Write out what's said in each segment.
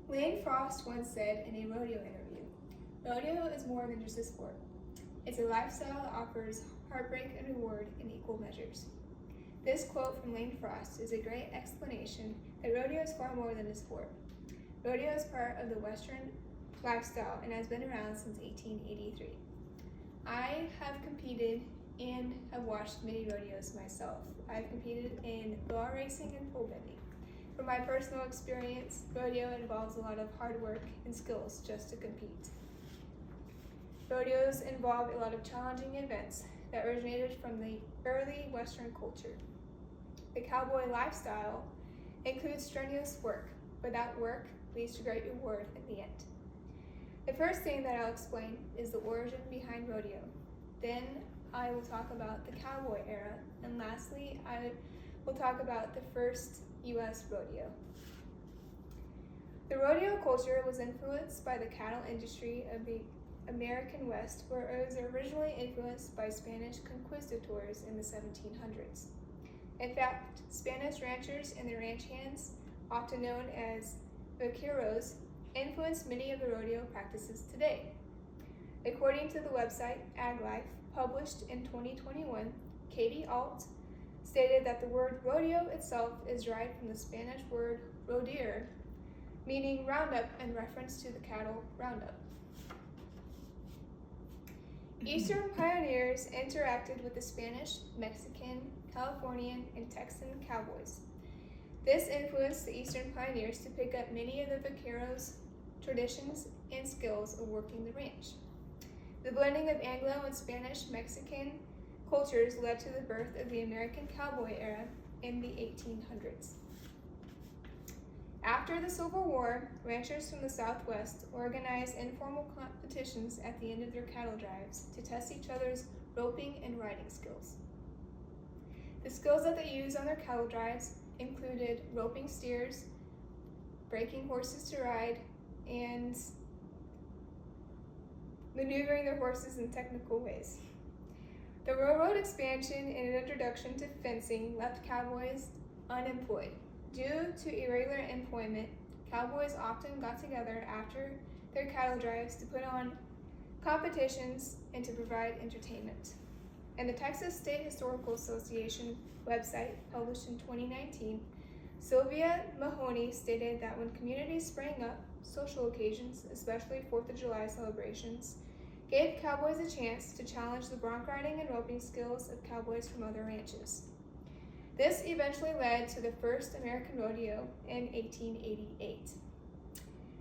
Lane Frost once said in a rodeo interview, "Rodeo is more than just a sport. It's a lifestyle that offers heartbreak and reward in equal measures." This quote from Lane Frost is a great explanation that rodeo is far more than a sport. Rodeo is part of the Western lifestyle and has been around since 1883. I have competed and have watched many rodeos myself. I've competed in bar racing and pole bending. From my personal experience, rodeo involves a lot of hard work and skills just to compete. Rodeos involve a lot of challenging events that originated from the early Western culture. The cowboy lifestyle includes strenuous work, but that work leads to great reward in the end. The first thing that I'll explain is the origin behind rodeo. Then I will talk about the cowboy era, and lastly, I will talk about the first U.S. rodeo. The rodeo culture was influenced by the cattle industry of the American West, where it was originally influenced by Spanish conquistadors in the 1700s. In fact, Spanish ranchers and their ranch hands, often known as vaqueros, influenced many of the rodeo practices today. According to the website AgLife, published in 2021, Katie Alt stated that the word rodeo itself is derived from the Spanish word rodear, meaning roundup in reference to the cattle roundup. Eastern pioneers interacted with the Spanish, Mexican, Californian, and Texan cowboys. This influenced the Eastern pioneers to pick up many of the vaqueros' traditions and skills of working the ranch. The blending of Anglo and Spanish-Mexican cultures led to the birth of the American cowboy era in the 1800s. After the Civil War, ranchers from the Southwest organized informal competitions at the end of their cattle drives to test each other's roping and riding skills. The skills that they used on their cattle drives included roping steers, breaking horses to ride, and maneuvering their horses in technical ways. The railroad expansion and an introduction to fencing left cowboys unemployed. Due to irregular employment, cowboys often got together after their cattle drives to put on competitions and to provide entertainment. In the Texas State Historical Association website, published in 2019, Sylvia Mahoney stated that when communities sprang up, social occasions, especially 4th of July celebrations, gave cowboys a chance to challenge the bronc riding and roping skills of cowboys from other ranches. This eventually led to the first American rodeo in 1888.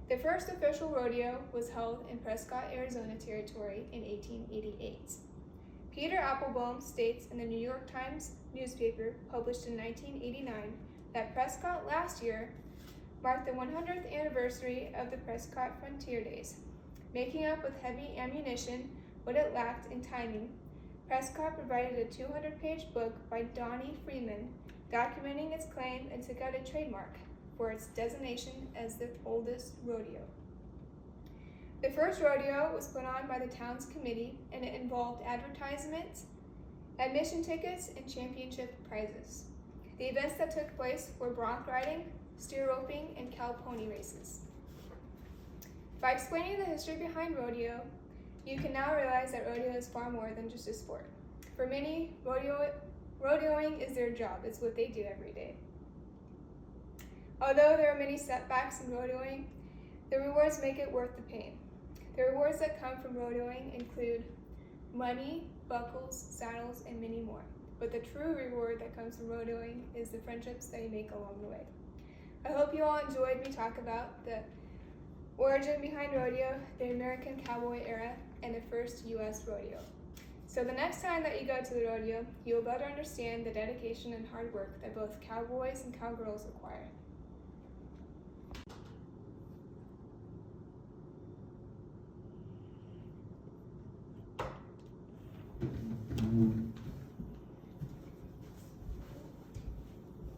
The first official rodeo was held in Prescott, Arizona Territory in 1888. Peter Applebaum states in the New York Times newspaper, published in 1989, that Prescott last year marked the 100th anniversary of the Prescott Frontier Days. Making up with heavy ammunition what it lacked in timing, Prescott provided a 200-page book by Donnie Freeman documenting its claim and took out a trademark for its designation as the oldest rodeo. The first rodeo was put on by the town's committee, and it involved advertisements, admission tickets, and championship prizes. The events that took place were bronc riding, steer roping, and cow pony races. By explaining the history behind rodeo, you can now realize that rodeo is far more than just a sport. For many, rodeoing is their job. It's what they do every day. Although there are many setbacks in rodeoing, the rewards make it worth the pain. The rewards that come from rodeoing include money, buckles, saddles, and many more. But the true reward that comes from rodeoing is the friendships that you make along the way. I hope you all enjoyed me talk about the origin behind rodeo, the American cowboy era, and the first U.S. rodeo. So the next time that you go to the rodeo, you will better understand the dedication and hard work that both cowboys and cowgirls require.